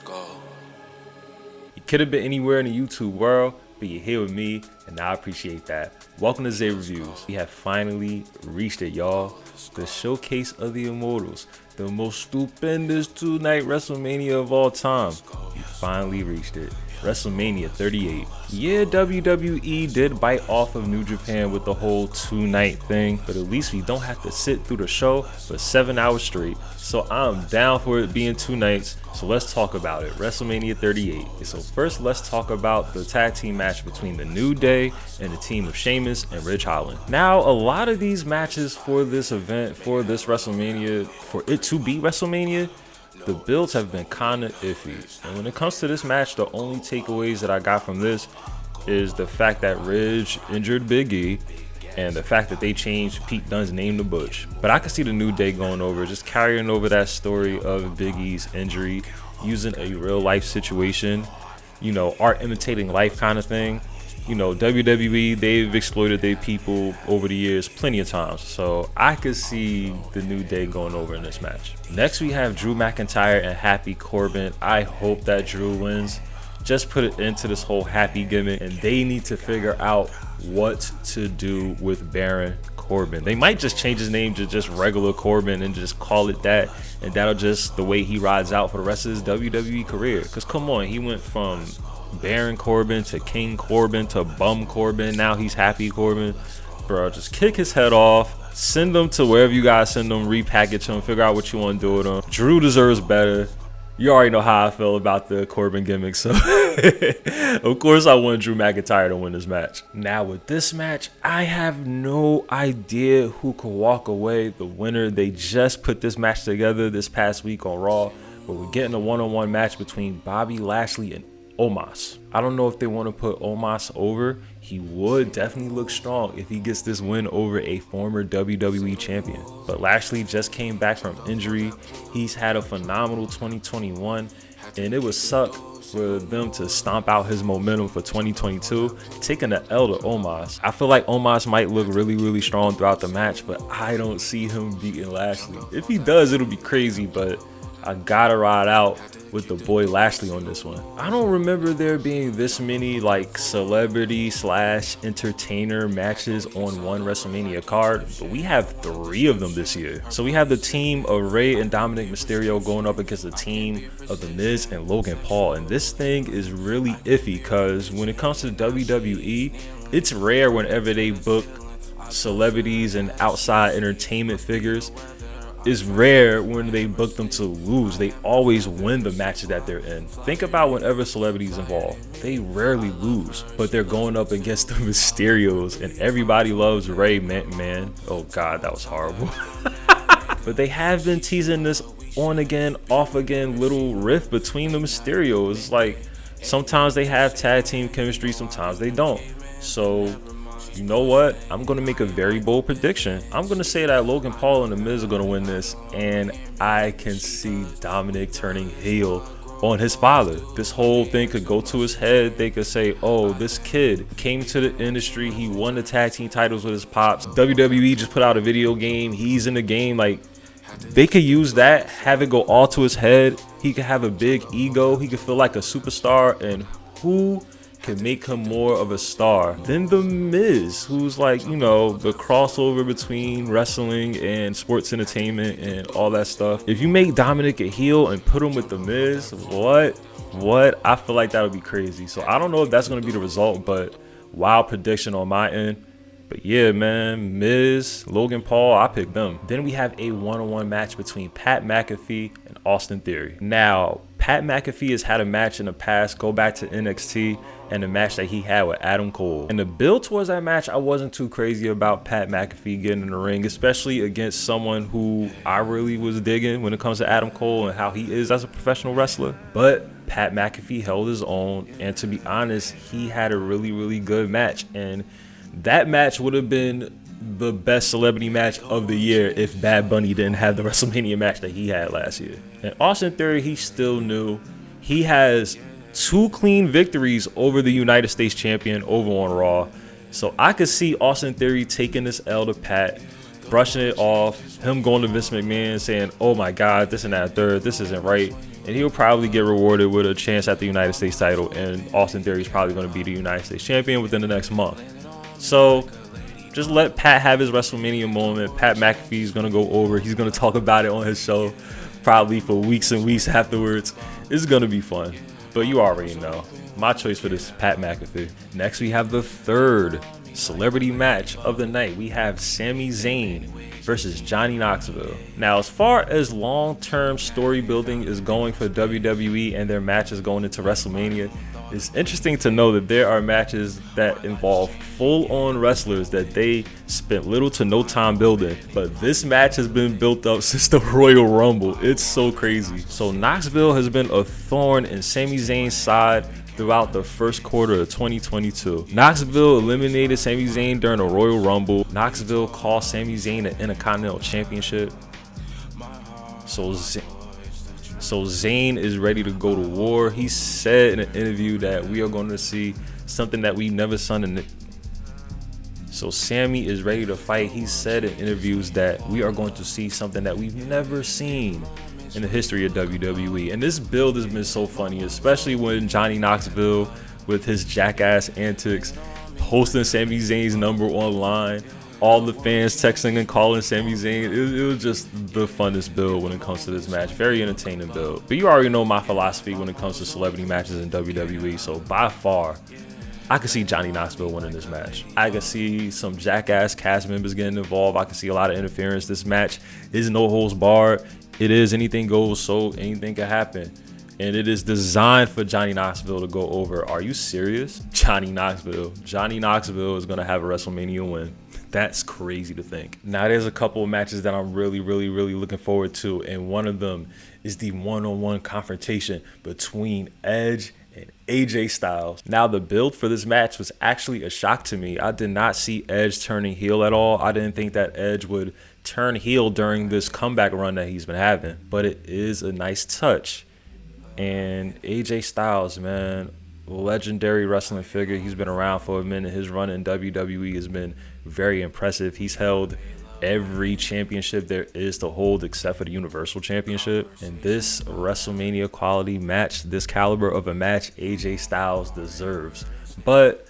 You could have been anywhere in the YouTube world, but you're here with me, and I appreciate that. Welcome to Zay Reviews. We have finally reached it, y'all. The showcase of the Immortals, the most stupendous two-night WrestleMania of all time. We finally reached it. WrestleMania 38. Yeah, WWE did bite off of New Japan with the whole two-night thing, but at least we don't have to sit through the show for 7 hours straight. So I'm down for it being 2 nights. So let's talk about it. WrestleMania 38. So first, let's talk about the tag team match between the New Day and the team of Sheamus and Ridge Holland. Now, a lot of these matches for this event, for this WrestleMania, for it to be WrestleMania, the builds have been kind of iffy. And when it comes to this match, the only takeaways that I got from this is the fact that Ridge injured Big E and the fact that they changed Pete Dunne's name to Butch. But I can see the New Day going over, just carrying over that story of Big E's injury, using a real life situation, you know, art imitating life kind of thing. You know, WWE, they've exploited their people over the years plenty of times. So I could see the New Day going over in this match. Next, we have Drew McIntyre and Happy Corbin. I hope that Drew wins. Just put it into this whole Happy gimmick, and they need to figure out what to do with Baron Corbin. They might just change his name to just regular Corbin and just call it that, and that'll just the way he rides out for the rest of his WWE career. Because come on, he went from Baron Corbin to King Corbin to Bum Corbin. Now he's Happy Corbin. Bro, just kick his head off. Send him to wherever you guys send him. Repackage him. Figure out what you want to do with him. Drew deserves better. You already know how I feel about the Corbin gimmick, so of course I want Drew McIntyre to win this match. Now with this match, I have no idea who could walk away the winner. They just put this match together this past week on Raw, but we're getting a one-on-one match between Bobby Lashley and Omos. I don't know if they want to put Omos over. He would definitely look strong if he gets this win over a former WWE champion. But Lashley just came back from injury. He's had a phenomenal 2021, and it would suck for them to stomp out his momentum for 2022, taking the L to Omos. I feel like Omos might look really strong throughout the match, but I don't see him beating Lashley. If he does, it'll be crazy, but I gotta ride out with the boy Lashley on this one. I don't remember there being this many like celebrity / entertainer matches on one WrestleMania card, but we have 3 of them this year. So we have the team of Rey and Dominic Mysterio going up against the team of The Miz and Logan Paul. And this thing is really iffy because when it comes to WWE, it's rare whenever they book celebrities and outside entertainment figures. It's rare when they book them to lose. They always win the matches that they're in. Think about whenever celebrities involved. They rarely lose, but they're going up against the Mysterios, and everybody loves Rey, man. Oh God, that was horrible. But they have been teasing this on again, off again little rift between the Mysterios. It's like sometimes they have tag team chemistry, sometimes they don't. So you know what? I'm going to make a very bold prediction. I'm going to say that Logan Paul and The Miz are going to win this, and I can see Dominic turning heel on his father. This whole thing could go to his head. They could say, oh, this kid came to the industry. He won the tag team titles with his pops. WWE just put out a video game. He's in the game. Like, they could use that, have it go all to his head. He could have a big ego. He could feel like a superstar, and who can make him more of a star than The Miz, who's like, you know, the crossover between wrestling and sports entertainment and all that stuff. If you make Dominic a heel and put him with The Miz, what? I feel like that would be crazy. So I don't know if that's going to be the result, but wild prediction on my end. But yeah, man, Miz, Logan Paul, I picked them. Then we have a one-on-one match between Pat McAfee and Austin Theory. Now, Pat McAfee has had a match in the past, go back to NXT, and the match that he had with Adam Cole. And the build towards that match, I wasn't too crazy about Pat McAfee getting in the ring, especially against someone who I really was digging when it comes to Adam Cole and how he is as a professional wrestler. But Pat McAfee held his own, and to be honest, he had a really good match. And that match would have been the best celebrity match of the year if Bad Bunny didn't have the WrestleMania match that he had last year. And Austin Theory, he's still new. He has 2 clean victories over the United States champion over on Raw. So I could see Austin Theory taking this L to Pat, brushing it off, him going to Vince McMahon saying, oh my God, this and that third, this isn't right. and he'll probably get rewarded with a chance at the United States title, and Austin Theory is probably going to be the United States champion within the next month. So just let Pat have his WrestleMania moment. Pat McAfee is going to go over. He's going to talk about it on his show probably for weeks and weeks afterwards. It's going to be fun, but you already know. My choice for this is Pat McAfee. Next, we have the third celebrity match of the night. We have Sami Zayn versus Johnny Knoxville. Now, as far as long-term story building is going for WWE and their matches going into WrestleMania, it's interesting to know that there are matches that involve full-on wrestlers that they spent little to no time building, but this match has been built up since the Royal Rumble. It's so crazy. So Knoxville has been a thorn in Sami Zayn's side throughout the first quarter of 2022. Knoxville eliminated Sami Zayn during the Royal Rumble. Knoxville cost Sami Zayn an Intercontinental Championship. So Zayn is ready to go to war. He said in an interview that we are going to see something that we've never seen in it. So Sami is ready to fight. He said in interviews that we are going to see something that we've never seen in the history of WWE. And this build has been so funny, especially when Johnny Knoxville, with his jackass antics, posting Sami Zayn's number online, all the fans texting and calling Sami Zayn. It was just the funnest build when it comes to this match. Very entertaining build. But you already know my philosophy when it comes to celebrity matches in WWE. So by far, I could see Johnny Knoxville winning this match. I could see some jackass cast members getting involved. I could see a lot of interference. This match is no holds barred. It is anything goes, so anything can happen. And it is designed for Johnny Knoxville to go over. Are you serious? Johnny Knoxville is going to have a WrestleMania win. That's crazy to think. Now, there's a couple of matches that I'm really looking forward to, and one of them is the one-on-one confrontation between Edge and AJ Styles. Now, the build for this match was actually a shock to me. I did not see Edge turning heel at all. I didn't think that Edge would turn heel during this comeback run that he's been having, but it is a nice touch. And AJ Styles, man, legendary wrestling figure. He's been around for a minute. His run in WWE has been very impressive. He's held every championship there is to hold except for the Universal Championship. And this WrestleMania quality match, this caliber of a match, AJ Styles deserves. But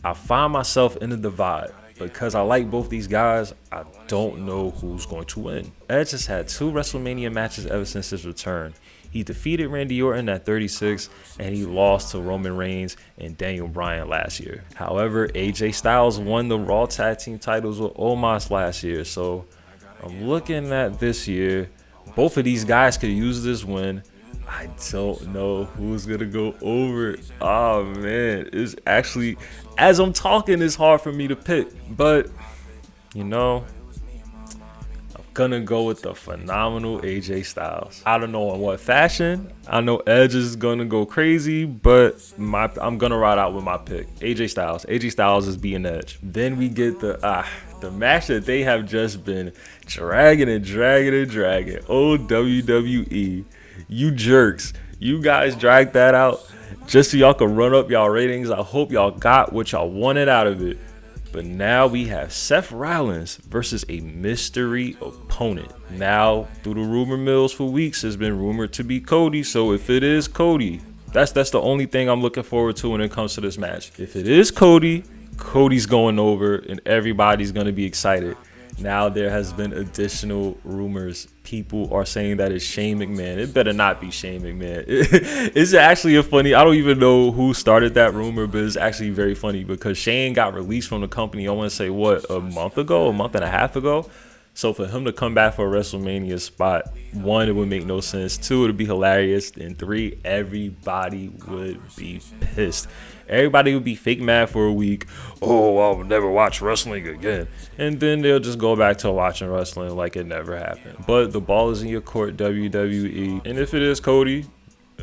I find myself in a divide. Because I like both these guys, I don't know who's going to win. Edge has had 2 WrestleMania matches ever since his return. He defeated Randy Orton at 36, and he lost to Roman Reigns and Daniel Bryan last year. However, AJ Styles won the Raw Tag Team titles with Omos last year, so I'm looking at this year. Both of these guys could use this win. I don't know who's going to go over. Oh, man. It's actually, as I'm talking, it's hard for me to pick. But, you know, I'm going to go with the phenomenal AJ Styles. I don't know in what fashion. I know Edge is going to go crazy, but I'm going to ride out with my pick. AJ Styles. AJ Styles is beating Edge. Then we get the match that they have just been dragging. Oh, WWE. You jerks. You guys dragged that out just so y'all can run up y'all ratings. I hope y'all got what y'all wanted out of it. But now we have Seth Rollins versus a mystery opponent. Now, through the rumor mills for weeks, has been rumored to be Cody. So if it is Cody, that's the only thing I'm looking forward to when it comes to this match. If it is Cody, Cody's going over and everybody's going to be excited. Now there has been additional rumors. People are saying that it's Shane McMahon. It better not be Shane McMahon. It's actually a funny, I don't even know who started that rumor, but it's actually very funny because Shane got released from the company, I want to say, a month and a half ago? So for him to come back for a WrestleMania spot, 1, it would make no sense. 2, it would be hilarious. And 3, everybody would be pissed. Everybody would be fake mad for a week. Oh, I'll never watch wrestling again. And then they'll just go back to watching wrestling like it never happened. But the ball is in your court, WWE. And if it is Cody,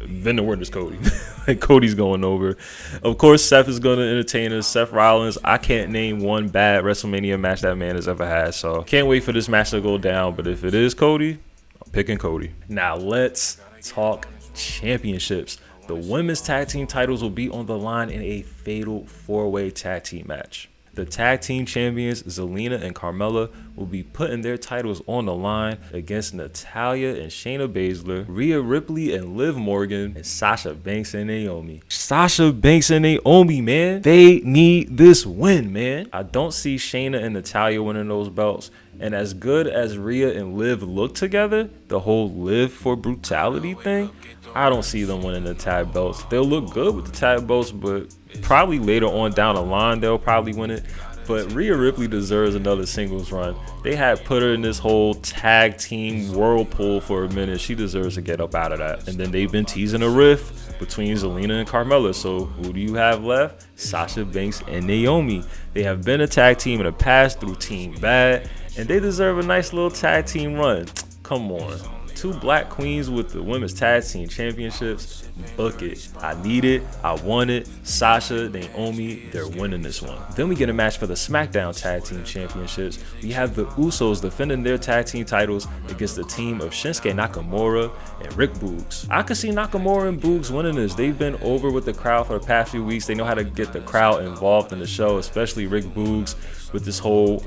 then the word is Cody. Like, Cody's going over. Of course, Seth is going to entertain us. Seth Rollins, I can't name one bad WrestleMania match that man has ever had. So can't wait for this match to go down. But if it is Cody, I'm picking Cody. Now let's talk championships. The women's tag team titles will be on the line in a fatal 4-way tag team match. The tag team champions Zelina and Carmella will be putting their titles on the line against Natalya and Shayna Baszler, Rhea Ripley and Liv Morgan, and Sasha Banks and Naomi. Sasha Banks and Naomi, man, they need this win, man. I don't see Shayna and Natalya winning those belts. And as good as Rhea and Liv look together, the whole Liv for brutality thing, I don't see them winning the tag belts. They'll look good with the tag belts, but probably later on down the line, they'll probably win it. But Rhea Ripley deserves another singles run. They had put her in this whole tag team whirlpool for a minute. She deserves to get up out of that. And then they've been teasing a rift between Zelina and Carmella. So who do you have left? Sasha Banks and Naomi. They have been a tag team in the past through Team Bad, and they deserve a nice little tag team run. Come on. Two black queens with the women's tag team championships. Book it. I need it. I want it. Sasha, Naomi, they're winning this one. Then we get a match for the Smackdown tag team championships. We have the Usos defending their tag team titles against the team of Shinsuke Nakamura and Rick Boogs. I could see Nakamura and Boogs winning this. They've been over with the crowd for the past few weeks. They know how to get the crowd involved in the show, especially Rick Boogs with this whole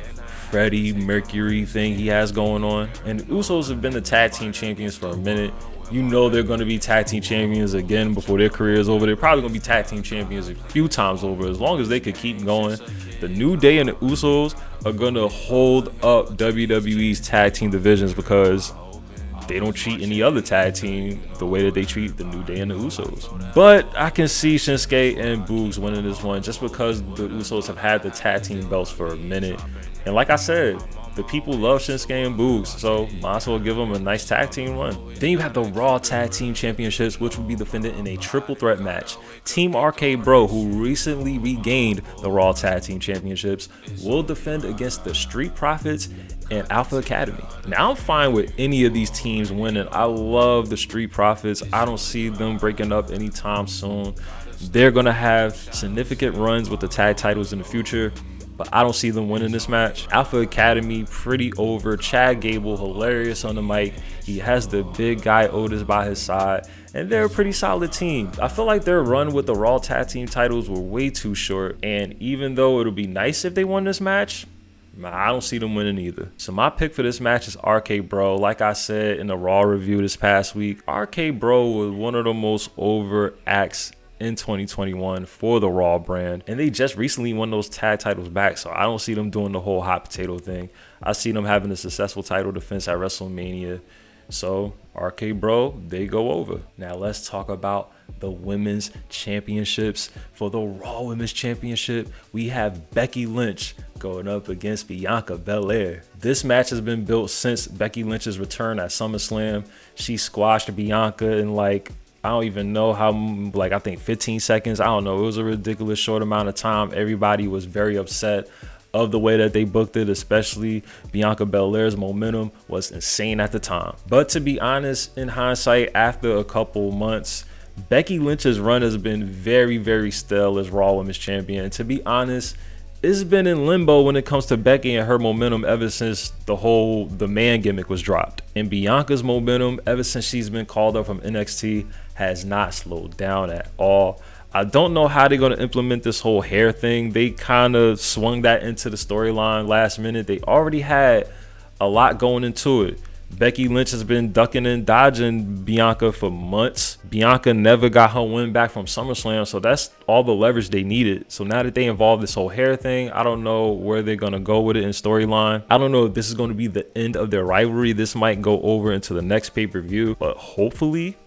Freddie Mercury thing he has going on. And the Usos have been the tag team champions for a minute. You know they're going to be tag team champions again before their career is over. They're probably going to be tag team champions a few times over as long as they could keep going. The New Day and the Usos are going to hold up WWE's tag team divisions because they don't treat any other tag team the way that they treat the New Day and the Usos. But I can see Shinsuke and Boogs winning this one just because the Usos have had the tag team belts for a minute. And like I said, the people love Shinsuke and Boogs, so might as well give them a nice tag team run. Then you have the Raw Tag Team Championships, which will be defended in a triple threat match. Team RK Bro, who recently regained the Raw Tag Team Championships, will defend against the Street Profits and Alpha Academy. Now, I'm fine with any of these teams winning. I love the Street Profits. I don't see them breaking up anytime soon. They're going to have significant runs with the tag titles in the future, but I don't see them winning this match. Alpha Academy, pretty over. Chad Gable, hilarious on the mic. He has the big guy Otis by his side, and they're a pretty solid team. I feel like their run with the Raw Tag Team titles were way too short, and even though it'll be nice if they won this match, I don't see them winning either. So my pick for this match is RK Bro. Like I said in the Raw review this past week, RK Bro was one of the most over acts in 2021 for the Raw brand, and they just recently won those tag titles back, so I don't see them doing the whole hot potato thing. I see them having a successful title defense at WrestleMania. So RK Bro, they go over. Now let's talk about the women's championships. For the Raw Women's Championship, we have Becky Lynch going up against Bianca Belair. This match has been built since Becky Lynch's return at SummerSlam. She squashed Bianca in I don't even know how, I think 15 seconds. I don't know. It was a ridiculous short amount of time. Everybody was very upset of the way that they booked it, especially Bianca Belair's momentum was insane at the time. But to be honest, in hindsight, after a couple months, Becky Lynch's run has been very, very stale as Raw Women's Champion. And to be honest, it's been in limbo when it comes to Becky and her momentum ever since the man gimmick was dropped. And Bianca's momentum ever since she's been called up from NXT has not slowed down at all. I don't know how they're going to implement this whole hair thing. They kind of swung that into the storyline last minute. They already had a lot going into it. Becky Lynch has been ducking and dodging Bianca for months. Bianca never got her win back from SummerSlam, so that's all the leverage they needed. So now that they involve this whole hair thing, I don't know where they're going to go with it in storyline. I don't know if this is going to be the end of their rivalry. This might go over into the next pay-per-view, but hopefully,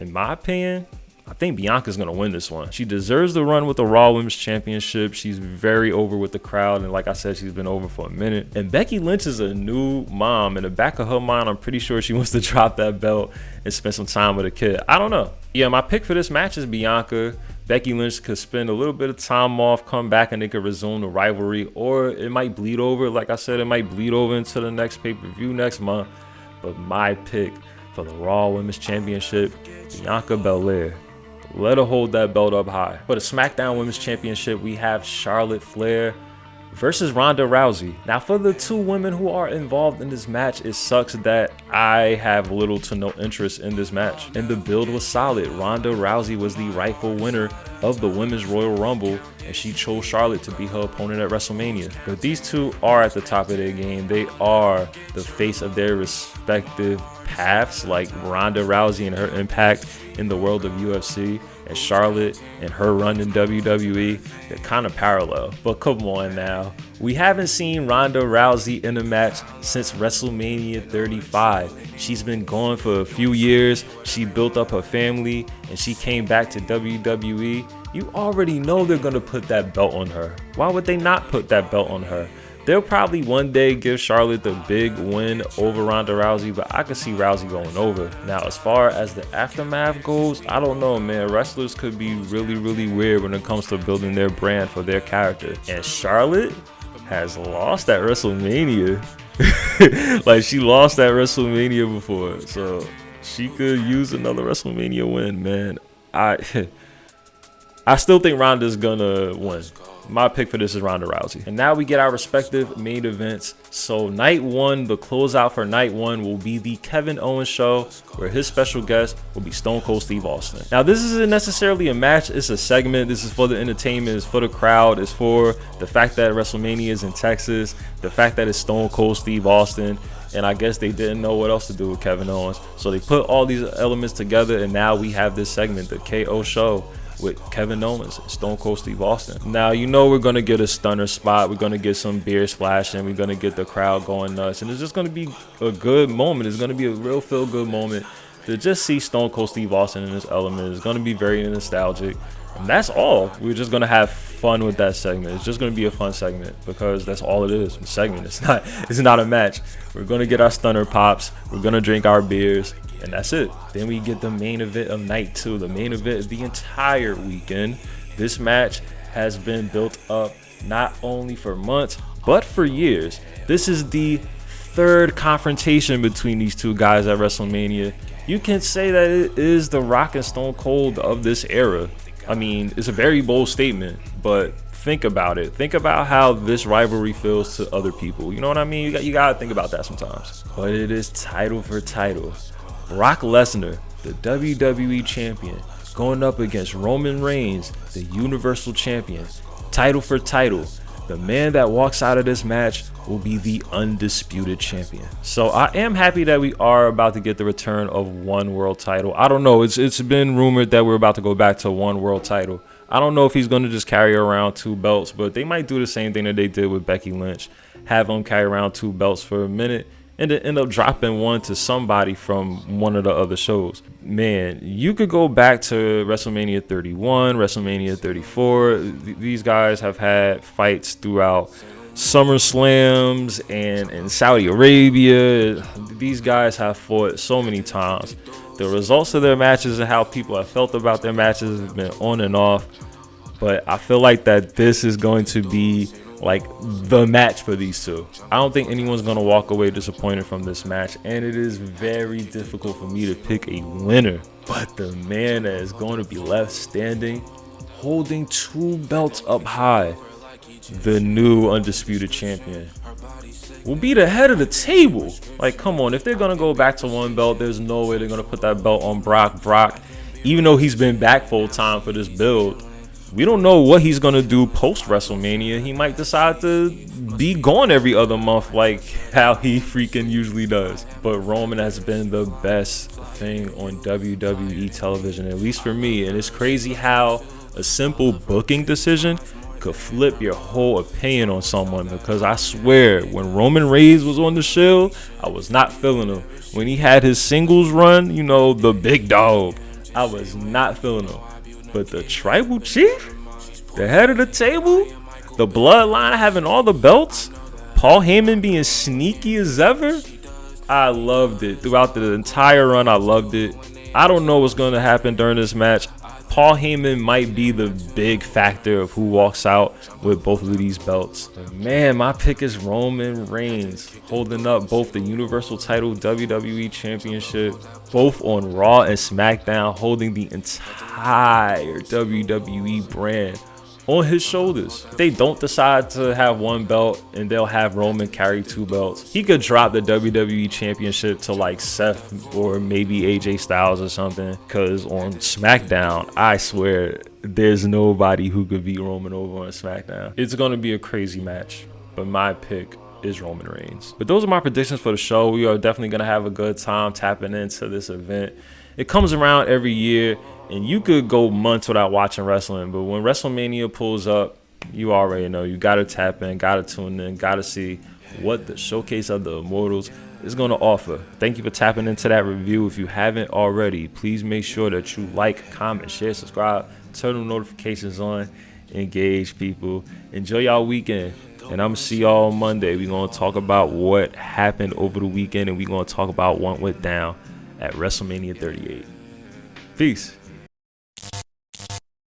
in my opinion, I think Bianca's going to win this one. She deserves the run with the Raw Women's Championship. She's very over with the crowd, and like I said, she's been over for a minute. And Becky Lynch is a new mom. In the back of her mind, I'm pretty sure she wants to drop that belt and spend some time with a kid. I don't know. Yeah, my pick for this match is Bianca. Becky Lynch could spend a little bit of time off, come back, and they could resume the rivalry. Or it might bleed over. Like I said, it might bleed over into the next pay-per-view next month. But my pick for the Raw Women's Championship, Bianca Belair. Let her hold that belt up high. For the SmackDown Women's Championship, we have Charlotte Flair versus Ronda Rousey. Now, for the two women who are involved in this match, it sucks that I have little to no interest in this match. And the build was solid. Ronda Rousey was the rightful winner of the Women's Royal Rumble, and she chose Charlotte to be her opponent at WrestleMania. But these two are at the top of their game. They are the face of their respective paths, like Ronda Rousey and her impact in the world of UFC, and Charlotte and her run in WWE. They're kind of parallel. But come on now. We haven't seen Ronda Rousey in a match since WrestleMania 35. She's been gone for a few years. She built up her family and she came back to WWE. You already know they're going to put that belt on her. Why would they not put that belt on her? They'll probably one day give Charlotte the big win over Ronda Rousey, but I could see Rousey going over. Now, as far as the aftermath goes, I don't know, man. Wrestlers could be really, really weird when it comes to building their brand for their character. And Charlotte has lost at WrestleMania. Like, she lost at WrestleMania before, so she could use another WrestleMania win, man. I still think Ronda's gonna win. My pick for this is Ronda Rousey. And now we get our respective main events. So night one, the closeout for night one will be the Kevin Owens show, where his special guest will be Stone Cold Steve Austin. Now, this isn't necessarily a match, it's a segment. This is for the entertainment, it's for the crowd, it's for the fact that WrestleMania is in Texas, the fact that it's Stone Cold Steve Austin. And I guess they didn't know what else to do with Kevin Owens, so they put all these elements together, and now we have this segment, the KO show, with Kevin Owens and Stone Cold Steve Austin. Now, you know we're going to get a stunner spot. We're going to get some beer splashing. We're going to get the crowd going nuts. And it's just going to be a good moment. It's going to be a real feel-good moment to just see Stone Cold Steve Austin in this element. It's going to be very nostalgic. And that's all. We're just going to have fun with that segment. It's just going to be a fun segment because that's all it is. A segment. It's not a match. We're going to get our stunner pops. We're going to drink our beers. And that's it. Then we get the main event of night two. The main event of the entire weekend. This match has been built up not only for months, but for years. This is the third confrontation between these two guys at WrestleMania. You can say that it is the Rock and Stone Cold of this era. I mean, it's a very bold statement, but think about it. Think about how this rivalry feels to other people. You know what I mean? You gotta think about that sometimes. But it is title for title. Brock Lesnar, the WWE champion, going up against Roman Reigns, the Universal champion. Title for title. The man that walks out of this match will be the undisputed champion. So I am happy that we are about to get the return of one world title. I don't know. It's been rumored that we're about to go back to one world title. I don't know if he's going to just carry around two belts, but they might do the same thing that they did with Becky Lynch. Have him carry around two belts for a minute and then end up dropping one to somebody from one of the other shows. Man, you could go back to WrestleMania 31, WrestleMania 34. These guys have had fights throughout SummerSlams and in Saudi Arabia. These guys have fought so many times. The results of their matches and how people have felt about their matches have been on and off. But I feel like that this is going to be like the match for these two. I don't think anyone's going to walk away disappointed from this match, and it is very difficult for me to pick a winner. But the man that is going to be left standing, holding two belts up high, the new undisputed champion, will be the head of the table. Like, come on, if they're going to go back to one belt, there's no way they're going to put that belt on Brock, even though he's been back full time for this build. We don't know what he's going to do post WrestleMania. He might decide to be gone every other month like how he freaking usually does. But Roman has been the best thing on WWE television, at least for me. And it's crazy how a simple booking decision could flip your whole opinion on someone, because I swear when Roman Reigns was on the Shield, I was not feeling him. When he had his singles run, you know, the big dog, I was not feeling him. But the tribal chief, the head of the table, the bloodline having all the belts, Paul Heyman being sneaky as ever, I loved it. Throughout the entire run, I loved it. I don't know what's going to happen during this match. Paul Heyman might be the big factor of who walks out with both of these belts. But man, my pick is Roman Reigns, holding up both the Universal title, WWE Championship, both on Raw and SmackDown, holding the entire WWE brand on his shoulders. If they don't decide to have one belt and they'll have Roman carry 2 belts, he could drop the WWE Championship to like Seth or maybe AJ Styles or something. Because on Smackdown, I swear there's nobody who could beat Roman over on Smackdown. It's going to be a crazy match, but my pick is Roman Reigns. But those are my predictions for the show. We are definitely going to have a good time tapping into this event. It comes around every year, and you could go months without watching wrestling, but when WrestleMania pulls up, you already know. You got to tap in, got to tune in, got to see what the Showcase of the Immortals is going to offer. Thank you for tapping into that review. If you haven't already, please make sure that you like, comment, share, subscribe, turn the notifications on, engage people. Enjoy y'all weekend, and I'm going to see y'all on Monday. We're going to talk about what happened over the weekend, and we're going to talk about what went down at WrestleMania 38. Peace.